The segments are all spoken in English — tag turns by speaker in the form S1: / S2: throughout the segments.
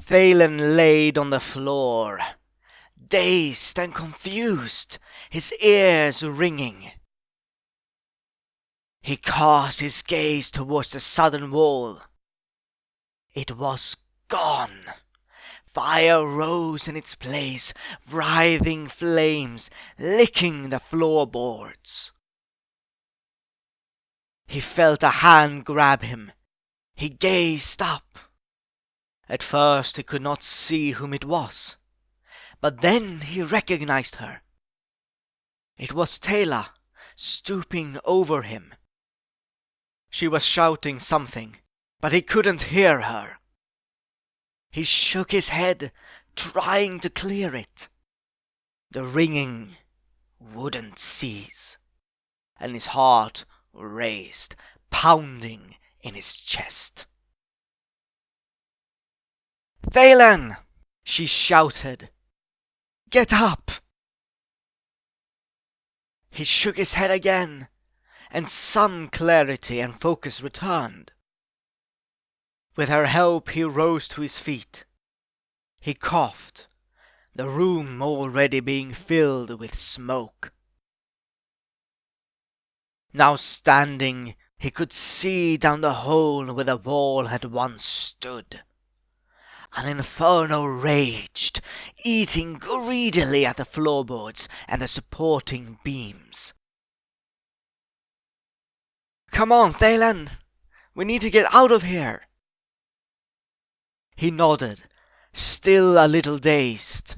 S1: Thaelen laid on the floor, dazed and confused, his ears ringing. He cast his gaze towards the southern wall. It was gone. Fire rose in its place, writhing flames licking the floorboards. He felt a hand grab him. He gazed up. At first he could not see whom it was, but then he recognized her. It was Taela, stooping over him. She was shouting something, but he couldn't hear her. He shook his head, trying to clear it. The ringing wouldn't cease, and his heart raced, pounding in his chest. "Thaelen!" she shouted. "Get up!" He shook his head again, and some clarity and focus returned. With her help he rose to his feet. He coughed, the room already being filled with smoke. Now standing, he could see down the hole where the wall had once stood. An inferno raged, eating greedily at the floorboards and the supporting beams. "Come on, Thaelen! We need to get out of here!" He nodded, still a little dazed.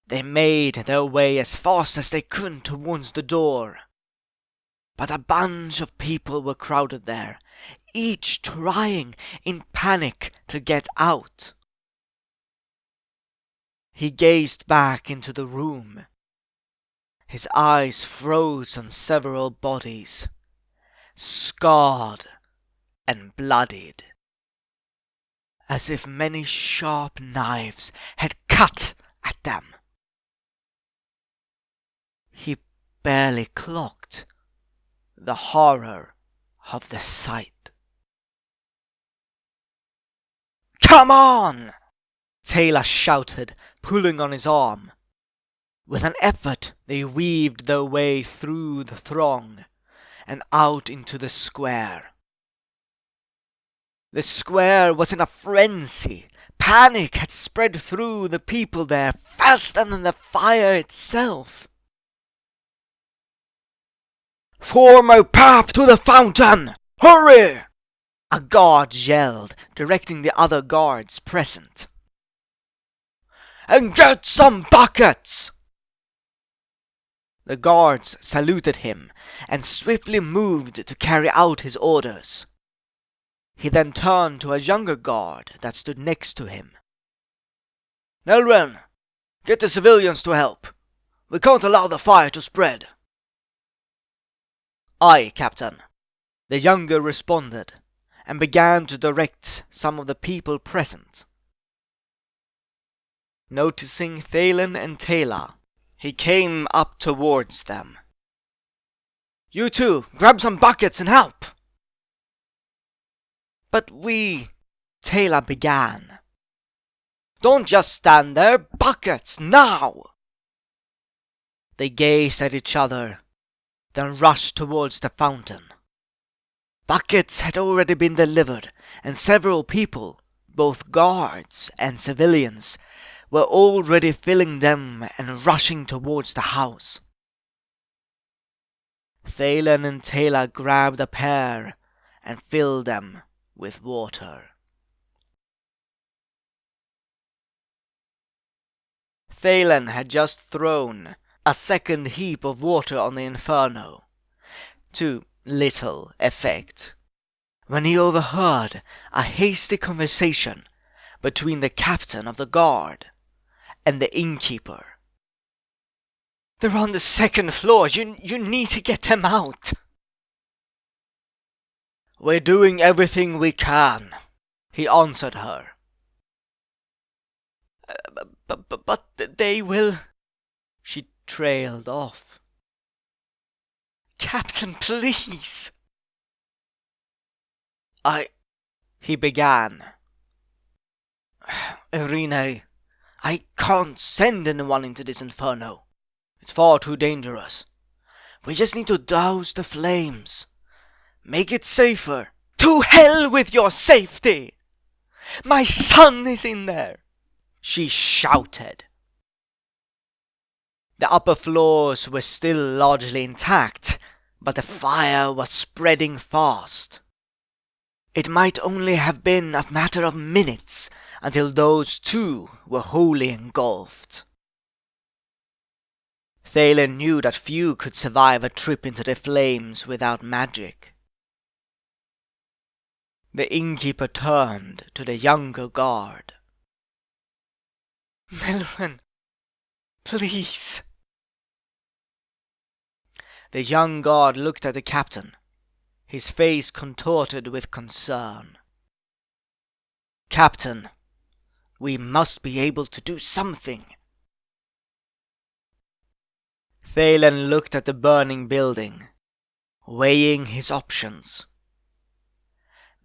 S1: They made their way as fast as they could towards the door. But a bunch of people were crowded there, each trying in panic to get out. He gazed back into the room. His eyes froze on several bodies, scarred and bloodied, as if many sharp knives had cut at them. He barely clocked the horror of the sight. "Come on!" Taela shouted, pulling on his arm. With an effort they weaved their way through the throng and out into the square. The square was in a frenzy. Panic had spread through the people there faster than the fire itself. "Form a path to the fountain! Hurry!" a guard yelled, directing the other guards present. "And get some buckets!" The guards saluted him and swiftly moved to carry out his orders. He then turned to a younger guard that stood next to him. "Nelren, get the civilians to help. We can't allow the fire to spread." "Aye, Captain," the younger responded, and began to direct some of the people present. Noticing Thaelen and Taela, he came up towards them. "You two, grab some buckets and help!" "But Taela began. "Don't just stand there! Buckets, now!" They gazed at each other, then rushed towards the fountain. Buckets had already been delivered, and several people, both guards and civilians, were already filling them and rushing towards the house. Thaelen and Taela grabbed a pair and filled them with water. Thaelen had just thrown a second heap of water on the inferno, to little effect, when he overheard a hasty conversation between the captain of the guard and the innkeeper. "They're on the second floor. You need to get them out." "We're doing everything we can," he answered her. But they will..." She trailed off. "Captain, please." He began. Irene, I can't send anyone into this inferno. It's far too dangerous. We just need to douse the flames. Make it safer. To hell with your safety! My son is in there! She shouted. The upper floors were still largely intact, but the fire was spreading fast. It might only have been a matter of minutes until those two were wholly engulfed. Thaelen knew that few could survive a trip into the flames without magic. The innkeeper turned to the younger guard. Melvin, please. The young guard looked at the captain, his face contorted with concern. Captain, we must be able to do something. Thaelen looked at the burning building, weighing his options.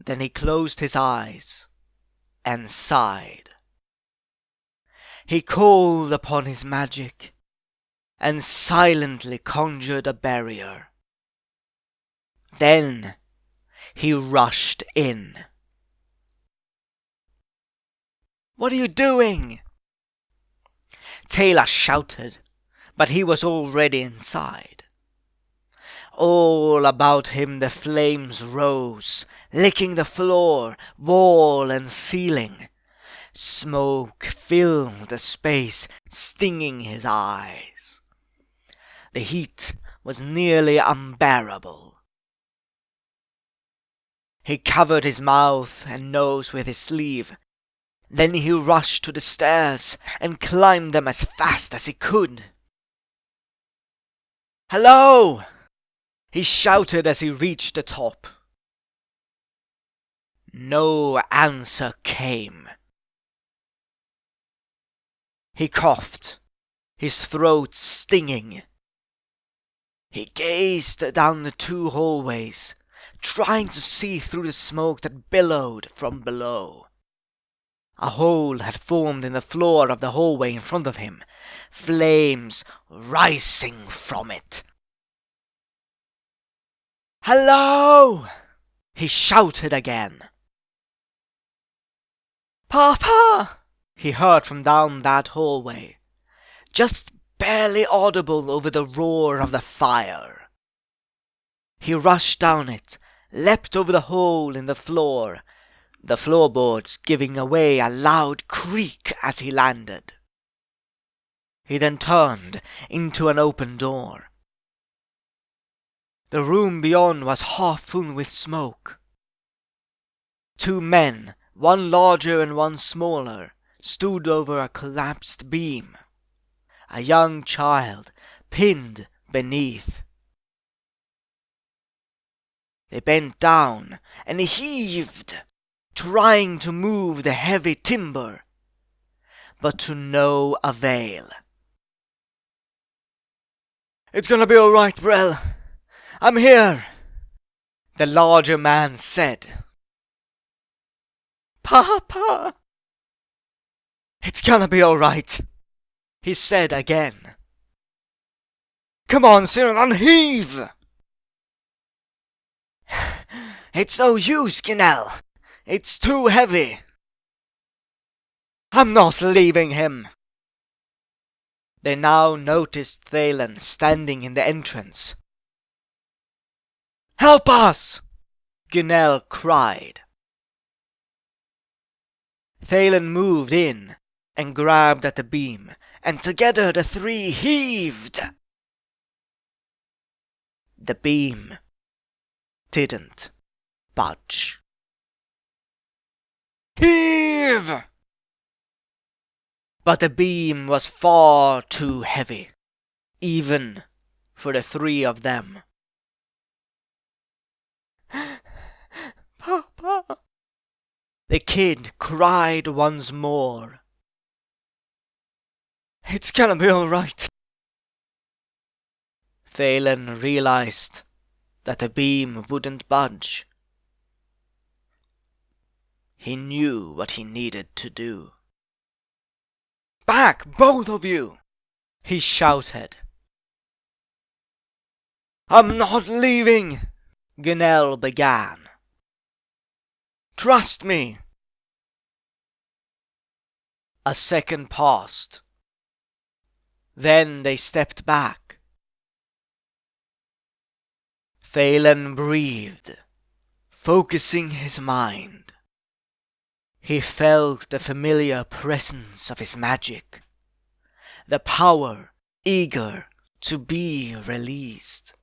S1: Then he closed his eyes and sighed. He called upon his magic and silently conjured a barrier. Then he rushed in. What are you doing? Taela shouted, but he was already inside. All about him the flames rose, licking the floor, wall and ceiling. Smoke filled the space, stinging his eyes. The heat was nearly unbearable. He covered his mouth and nose with his sleeve. Then he rushed to the stairs and climbed them as fast as he could. "Hello!" he shouted as he reached the top. No answer came. He coughed, his throat stinging. He gazed down the two hallways, trying to see through the smoke that billowed from below. A hole had formed in the floor of the hallway in front of him, flames rising from it. "Hello!" he shouted again. "Papa!" he heard from down that hallway, just barely audible over the roar of the fire. He rushed down it, leapt over the hole in the floorboards giving away a loud creak as he landed. He then turned into an open door. The room beyond was half full with smoke. Two men, one larger and one smaller, stood over a collapsed beam. A young child pinned beneath. They bent down and heaved, trying to move the heavy timber, but to no avail. "It's gonna be all right, Brel. I'm here," the larger man said. "Papa!" "It's gonna be all right," he said again. "Come on, Cyril, and heave!" "It's no use, Ginel. It's too heavy." "I'm not leaving him." They now noticed Thaelen standing in the entrance. "Help us!" Ginel cried. Thaelen moved in and grabbed at the beam, and together the three heaved. The beam didn't budge. "Heave!" But the beam was far too heavy, even for the three of them. "Papa!" the kid cried once more. "It's gonna be all right." Thaelen realized that the beam wouldn't budge. He knew what he needed to do. Back, both of you! He shouted. I'm not leaving, Gunnell began. Trust me. A second passed. Then they stepped back. Thaelen breathed, focusing his mind. He felt the familiar presence of his magic, the power eager to be released.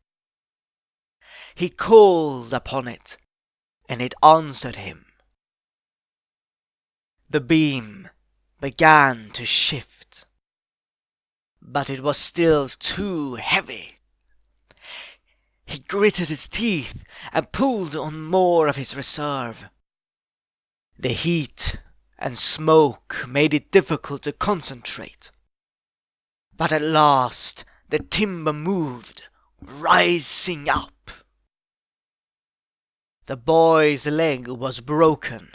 S1: He called upon it, and it answered him. The beam began to shift, but it was still too heavy. He gritted his teeth and pulled on more of his reserve. The heat and smoke made it difficult to concentrate. But at last the timber moved, rising up. The boy's leg was broken,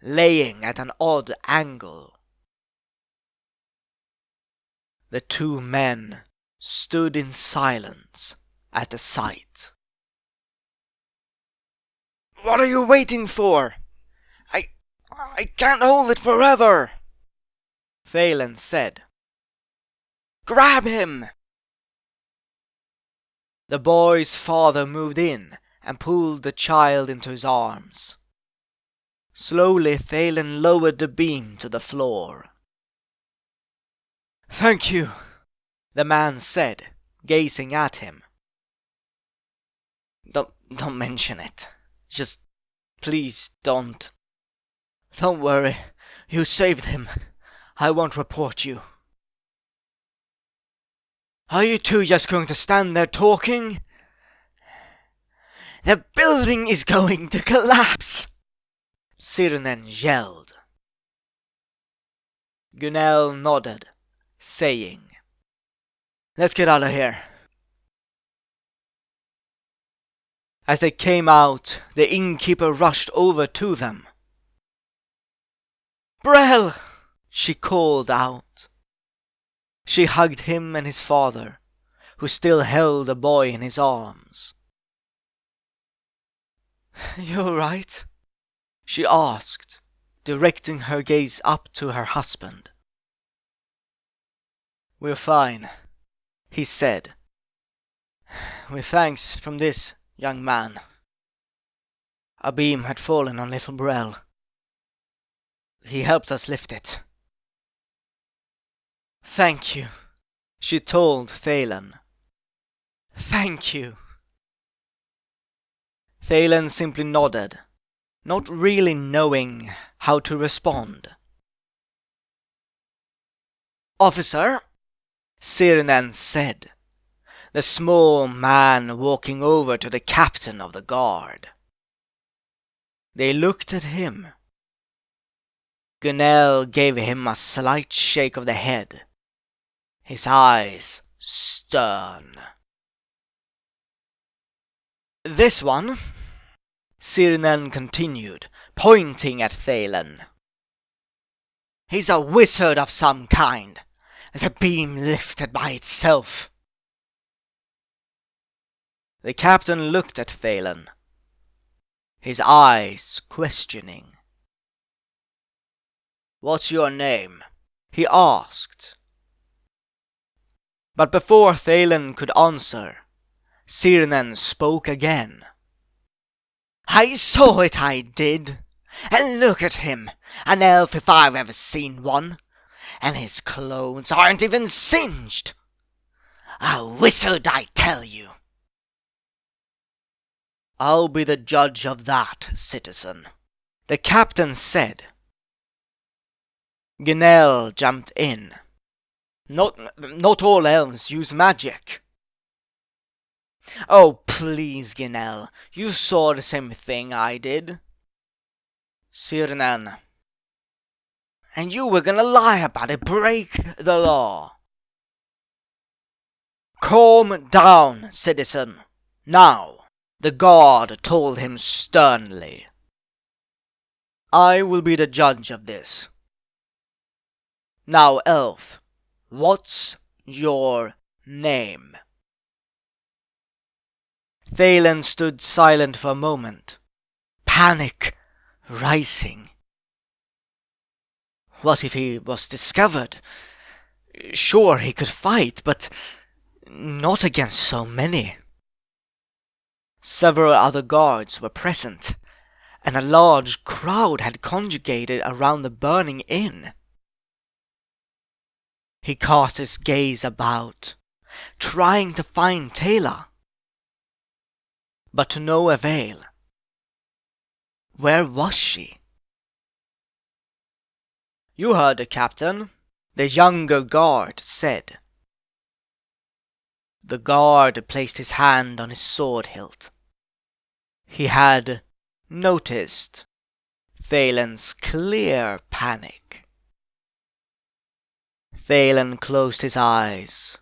S1: laying at an odd angle. The two men stood in silence at the sight. What are you waiting for? I can't hold it forever, Thaelen said. Grab him! The boy's father moved in and pulled the child into his arms. Slowly Thaelen lowered the beam to the floor. Thank you, the man said, gazing at him. Don't mention it. Just please don't. Don't worry, you saved him. I won't report you. Are you two just going to stand there talking? The building is going to collapse, Sirnen yelled. Gunnell nodded, saying, Let's get out of here. As they came out, the innkeeper rushed over to them. Brel! She called out. She hugged him and his father, who still held the boy in his arms. You right? She asked, directing her gaze up to her husband. We're fine, he said, with thanks from this young man. A beam had fallen on little Brel. He helped us lift it. Thank you, she told Thaelen. Thank you. Thaelen simply nodded, not really knowing how to respond. Officer, Sirnen said, the small man walking over to the captain of the guard. They looked at him. Gunnell gave him a slight shake of the head, his eyes stern. This one, Sirnen continued, pointing at Thaelen. He's a wizard of some kind. The beam lifted by itself. The captain looked at Thaelen, his eyes questioning. What's your name? He asked. But before Thaelen could answer, Sirnen spoke again. I saw it, I did. And look at him, an elf if I've ever seen one. And his clothes aren't even singed. A wizard, I tell you. I'll be the judge of that, citizen, the captain said. Gunnell jumped in. Not all elves use magic. Oh, please, Gunnell, you saw the same thing I did. Sirnen. And you were gonna lie about it, break the law. Calm down, citizen. Now, the guard told him sternly. I will be the judge of this. Now, elf, what's your name? Thaelen stood silent for a moment, panic rising. What if he was discovered? Sure, he could fight, but not against so many. Several other guards were present, and a large crowd had congregated around the burning inn. He cast his gaze about, trying to find Taela, but to no avail. Where was she? You heard the captain, the younger guard said. The guard placed his hand on his sword hilt. He had noticed Thaelen's clear panic. Thaelen closed his eyes.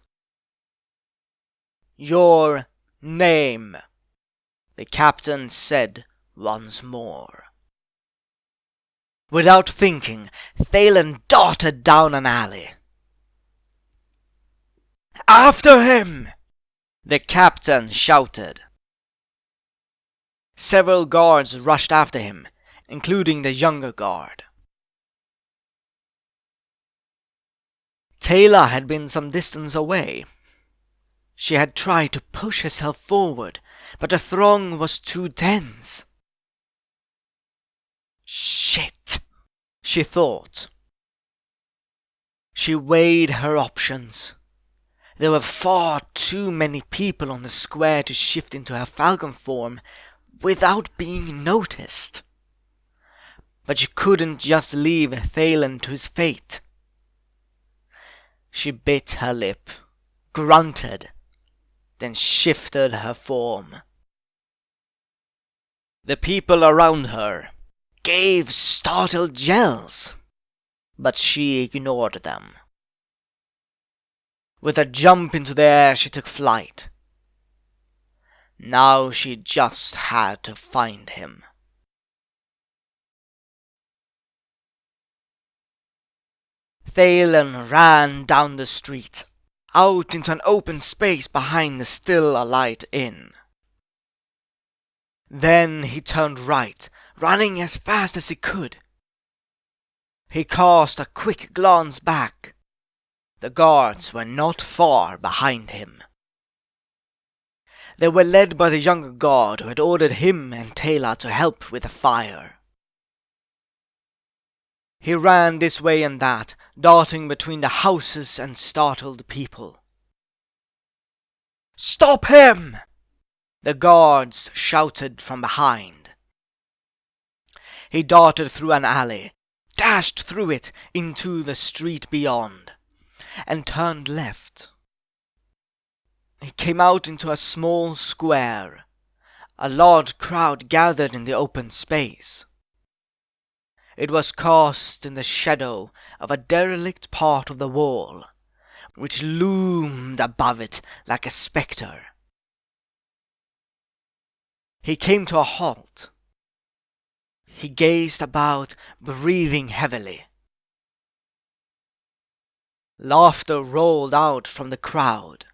S1: Your name, the captain said once more. Without thinking, Thaelen darted down an alley. After him! The captain shouted. Several guards rushed after him, including the younger guard. Taela had been some distance away. She had tried to push herself forward, but the throng was too dense. Shit, she thought. She weighed her options. There were far too many people on the square to shift into her falcon form without being noticed. But she couldn't just leave Thaelen to his fate. She bit her lip, grunted, then shifted her form. The people around her gave startled yells, but she ignored them. With a jump into the air, she took flight. Now she just had to find him. Thaelen ran down the street, out into an open space behind the still-alight inn. Then he turned right, running as fast as he could. He cast a quick glance back. The guards were not far behind him. They were led by the younger guard who had ordered him and Taela to help with the fire. He ran this way and that, darting between the houses and startled people. Stop him! The guards shouted from behind. He darted through an alley, dashed through it into the street beyond, and turned left. He came out into a small square. A large crowd gathered in the open space. It was cast in the shadow of a derelict part of the wall, which loomed above it like a spectre. He came to a halt. He gazed about, breathing heavily. Laughter rolled out from the crowd.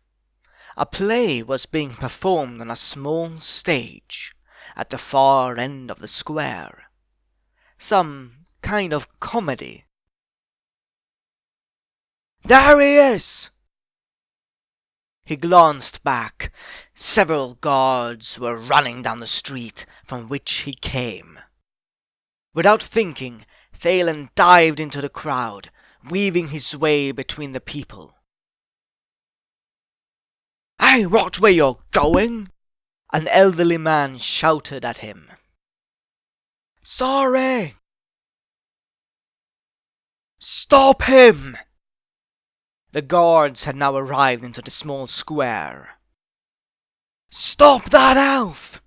S1: A play was being performed on a small stage at the far end of the square. Some kind of comedy. There he is! He glanced back. Several guards were running down the street from which he came. Without thinking, Thaelen dived into the crowd, weaving his way between the people. Hey, watch where you're going! An elderly man shouted at him. Sorry! Stop him! The guards had now arrived into the small square. Stop that elf!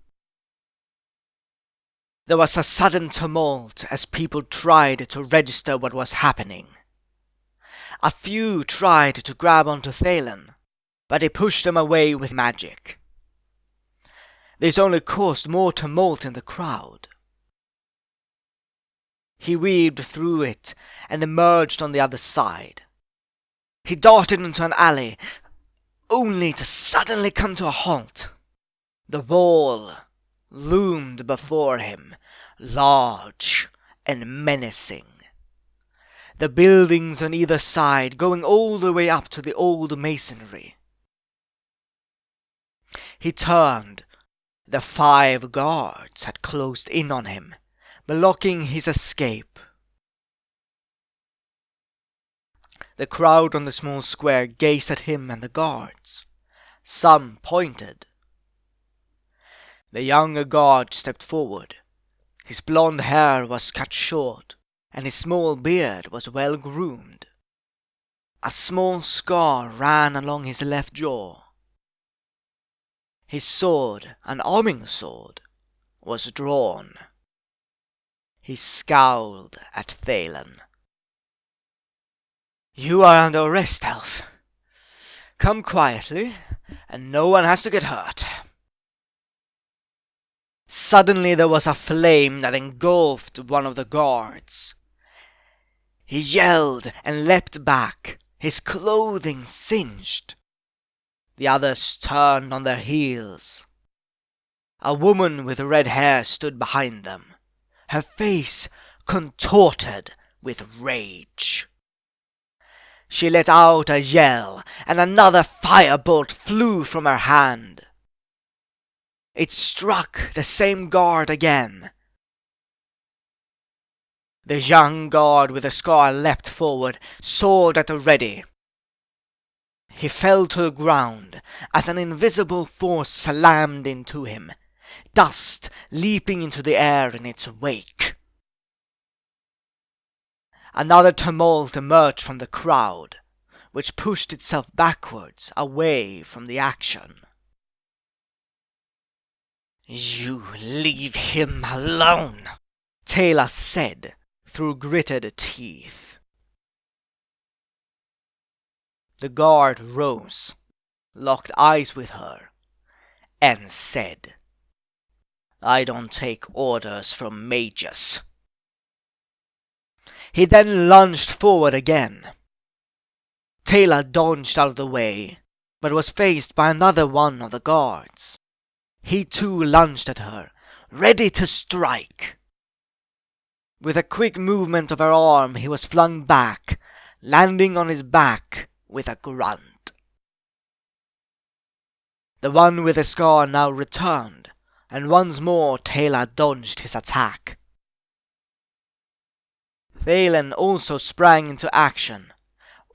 S1: There was a sudden tumult as people tried to register what was happening. A few tried to grab onto Thaelen, but he pushed them away with magic. This only caused more tumult in the crowd. He weaved through it and emerged on the other side. He darted into an alley, only to suddenly come to a halt. The wall loomed before him, large and menacing. The buildings on either side going all the way up to the old masonry. He turned. The 5 guards had closed in on him, blocking his escape. The crowd on the small square gazed at him and the guards. Some pointed. The younger guard stepped forward. His blond hair was cut short, and his small beard was well groomed. A small scar ran along his left jaw. His sword, an arming sword, was drawn. He scowled at Thaelen. "You are under arrest, elf. Come quietly, and no one has to get hurt." Suddenly there was a flame that engulfed one of the guards. He yelled and leapt back, his clothing singed. The others turned on their heels. A woman with red hair stood behind them, her face contorted with rage. She let out a yell, and another firebolt flew from her hand. It struck the same guard again. The young guard with the scar leapt forward, sword at the ready. He fell to the ground as an invisible force slammed into him, dust leaping into the air in its wake. Another tumult emerged from the crowd, which pushed itself backwards away from the action. "You leave him alone," Taela said through gritted teeth. The guard rose, locked eyes with her, and said, "I don't take orders from mages." He then lunged forward again. Taela dodged out of the way, but was faced by another one of the guards. He too lunged at her, ready to strike. With a quick movement of her arm he was flung back, landing on his back with a grunt. The one with the scar now returned, and once more Taela dodged his attack. Thaelen also sprang into action,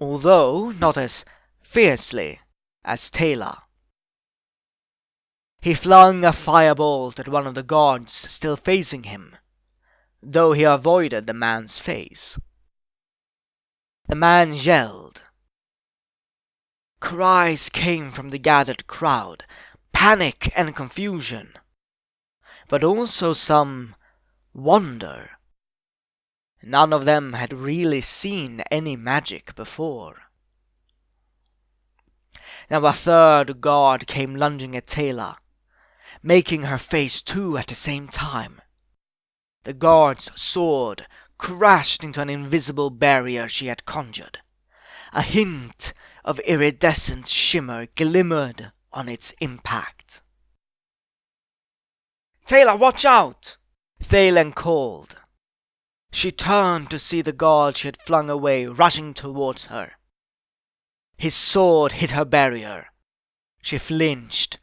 S1: although not as fiercely as Taela. He flung a firebolt at one of the guards still facing him, though he avoided the man's face. The man yelled. Cries came from the gathered crowd, panic and confusion, but also some wonder. None of them had really seen any magic before. Now a third guard came lunging at Taela, making her face two at the same time. The guard's sword crashed into an invisible barrier she had conjured. A hint of iridescent shimmer glimmered on its impact. "Taela, watch out!" Thaelen called. She turned to see the guard she had flung away rushing towards her. His sword hit her barrier. She flinched.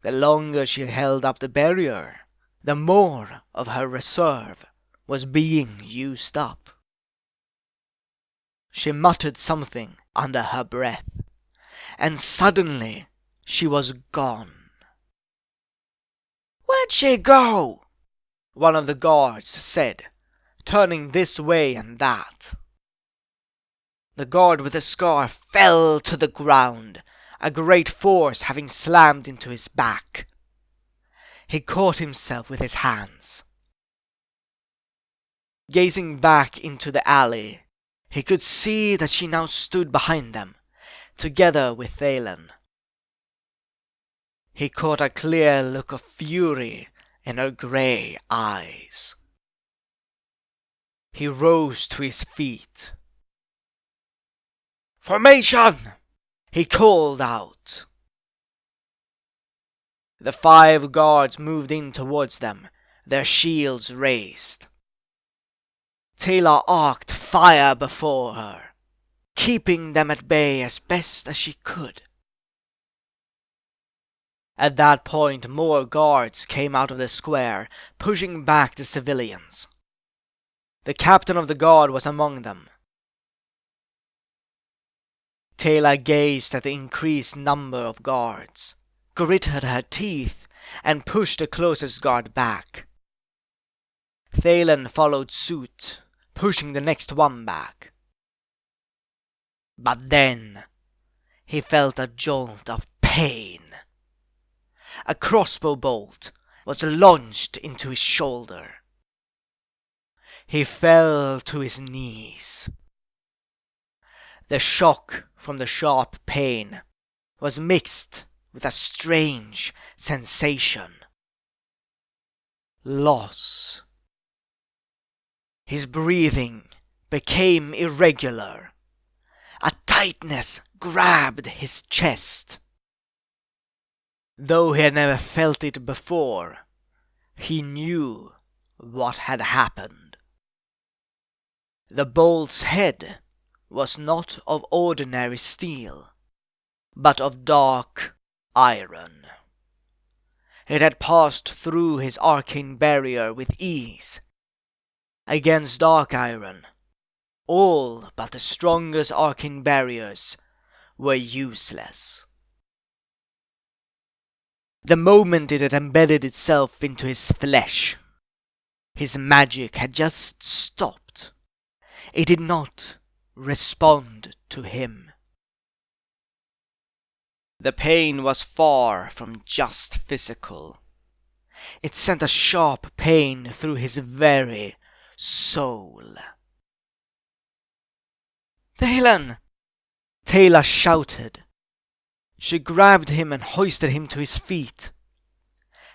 S1: The longer she held up the barrier, the more of her reserve was being used up. She muttered something under her breath, and suddenly she was gone. "Where'd she go?" one of the guards said, turning this way and that. The guard with the scar fell to the ground, a great force having slammed into his back. He caught himself with his hands. Gazing back into the alley, he could see that she now stood behind them, together with Thaelen. He caught a clear look of fury in her grey eyes. He rose to his feet. "Formation!" he called out. The 5 guards moved in towards them, their shields raised. Taela arced fire before her, keeping them at bay as best as she could. At that point, more guards came out of the square, pushing back the civilians. The captain of the guard was among them. Taela gazed at the increased number of guards, gritted her teeth, and pushed the closest guard back. Thaelen followed suit, pushing the next one back. But then he felt a jolt of pain. A crossbow bolt was launched into his shoulder. He fell to his knees. The shock from the sharp pain was mixed with a strange sensation. Loss. His breathing became irregular. A tightness grabbed his chest. Though he had never felt it before, he knew what had happened. The bolt's head was not of ordinary steel, but of dark iron. It had passed through his arcane barrier with ease. Against dark iron, all but the strongest arcane barriers were useless. The moment it had embedded itself into his flesh, his magic had just stopped. It did not respond to him. The pain was far from just physical. It sent a sharp pain through his very soul. "Thaelen!" Taela shouted. She grabbed him and hoisted him to his feet.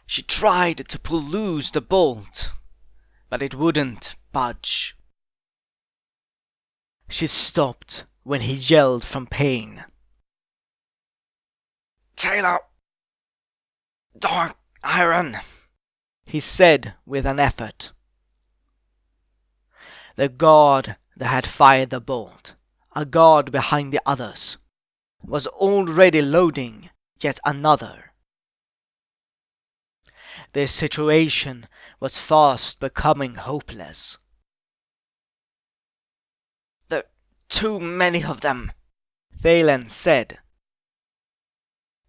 S1: She tried to pull loose the bolt, but it wouldn't budge. She stopped when he yelled from pain. "Taela! Dark iron!" he said with an effort. The guard that had fired the bolt, a guard behind the others, was already loading yet another. The situation was fast becoming hopeless. "There are too many of them," Thaelen said.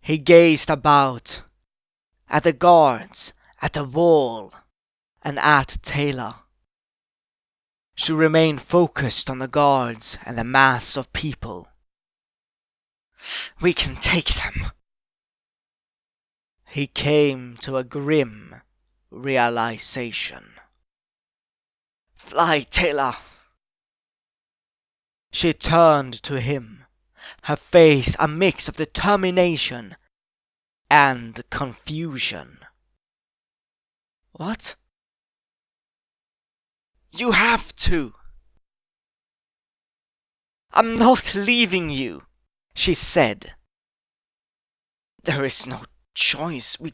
S1: He gazed about, at the guards, at the wall, and at Taela. She remained focused on the guards and the mass of people. "We can take them." He came to a grim realization. "Fly, Taela." She turned to him, her face a mix of determination and confusion. "What?" "You have to." "I'm not leaving you," she said. "There is no choice. We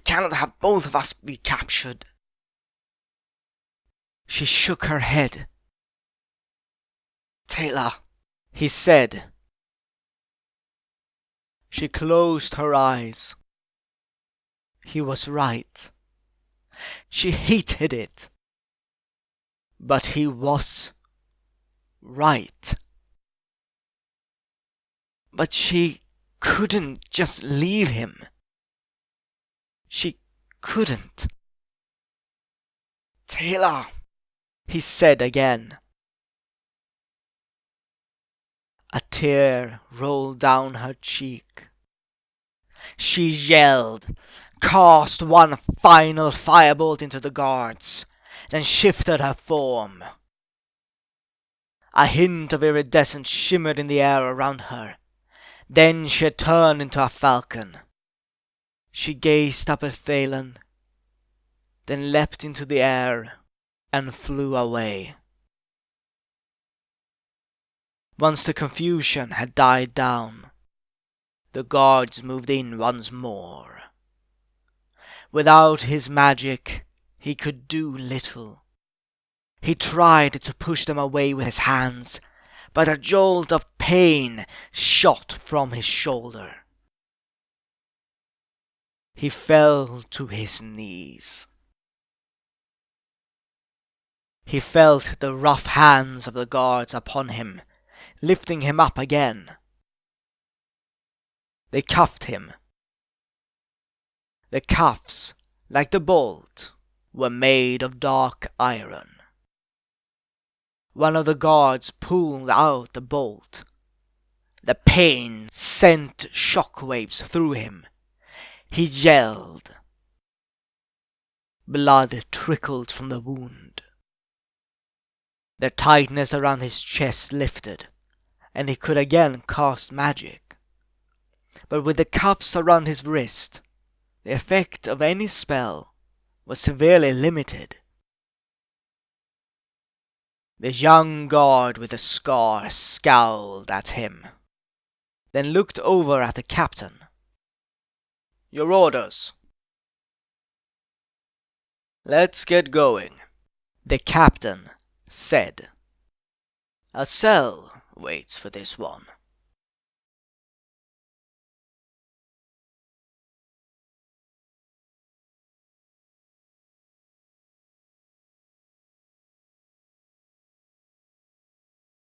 S1: cannot have both of us be captured." She shook her head. "Taela," he said. She closed her eyes. He was right. She hated it. But he was right. But she couldn't just leave him. She couldn't. "Taela," he said again. A tear rolled down her cheek. She yelled, cast one final firebolt into the guards, then shifted her form. A hint of iridescence shimmered in the air around her. Then she had turned into a falcon. She gazed up at Thaelen, then leapt into the air and flew away. Once the confusion had died down, the guards moved in once more. Without his magic, he could do little. He tried to push them away with his hands, but a jolt of pain shot from his shoulder. He fell to his knees. He felt the rough hands of the guards upon him, lifting him up again. They cuffed him. The cuffs, like the bolt, were made of dark iron. One of the guards pulled out the bolt. The pain sent shockwaves through him. He yelled. Blood trickled from the wound. The tightness around his chest lifted, and he could again cast magic. But with the cuffs around his wrist, the effect of any spell was severely limited. The young guard with the scar scowled at him, then looked over at the captain. "Your orders." "Let's get going," the captain said. "A cell waits for this one."